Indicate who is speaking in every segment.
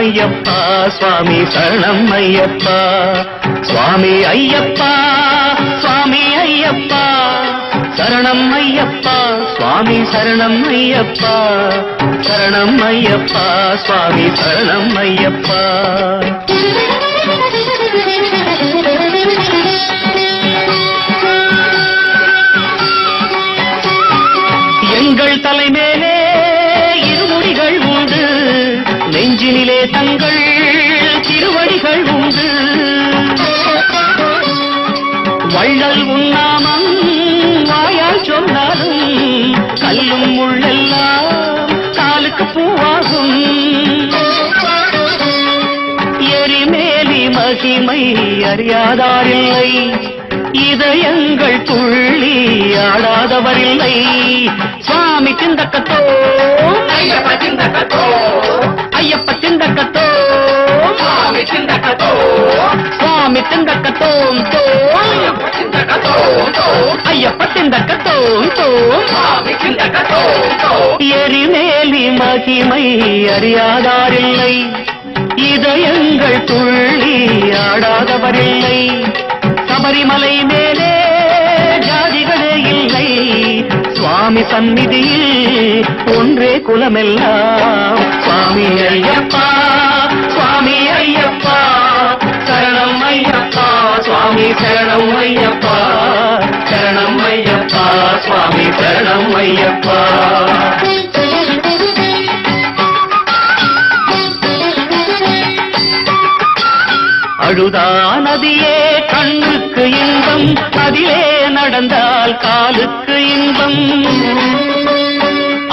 Speaker 1: ஐயப்பா சுவாமி சரணம் ஐயப்பா சுவாமி ஐயப்பா சுவாமி ஐயப்பா சரணம் ஐயப்பா சுவாமி சரணம் ஐயப்பா சரணம் ஐயப்பா சுவாமி சரணம் ஐயப்பா எங்கள் தலைமேலே இருமுடிகள் உண்டு நெஞ்சினிலே தங்கள் திருவடிகள் உண்டு வள்ளல் உன்னாமம் வாயால் சொன்னாலும் கல்லும் முள்ளெல்லாம் காலுக்கு பூவாகும் எரிமேலி மகிமை அறியாதாரில்லை இதயங்கள் துள்ளி ஆடாதவரில்லை சுவாமி சிந்தக்கத்தோ ஐயப்ப சிந்தக்கத்தோ ஐயப்ப சிந்தக்கத்தோ சுவாமி சிந்தக்கத்தோ சுவாமி சிந்தக்கத்தோம் தோ ஐயப்ப சிந்தக்கத்தோம் தோ ஐயப்ப சிந்தக்கத்தோம் தோ சுவாமி சிந்தக்கத்தோம் தோ எரிமேலி மகிமை அறியாதாரில்லை இதயங்கள் துள்ளி ஆடாதவரில்லை சபரிமலை மேலே ஜாதிகளே இல்லை சுவாமி சந்நிதியில் ஒன்றே குலமெல்லாம் சுவாமி ஐயப்பா சுவாமி ஐயப்பா சரணம் ஐயப்பா சுவாமி சரணம் ஐயப்பா சரணம் ஐயப்பா சுவாமி சரணம் ஐயப்பா அழுதா நதியே கண்ணுக்கு இன்பம் அதிலே நடந்தால் காலுக்கு இன்பம்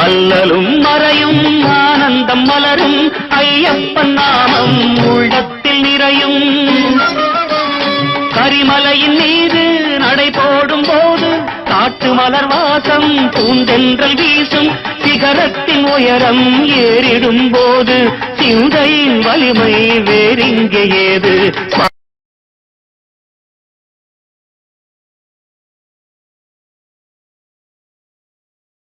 Speaker 1: அல்லலும் மறையும் ஆனந்தம் மலரும் ஐயப்பன் நாமம் உள்ளத்தில் நிறையும் கரிமலையின் மீது நடை போடும் போது காட்டு மலர் வாசம் பூந்தென்றல் வீசும் சிகரத்தின் உயரம் ஏறிடும் போது சிந்தையின் வலிமை வேறிங்கே ஏது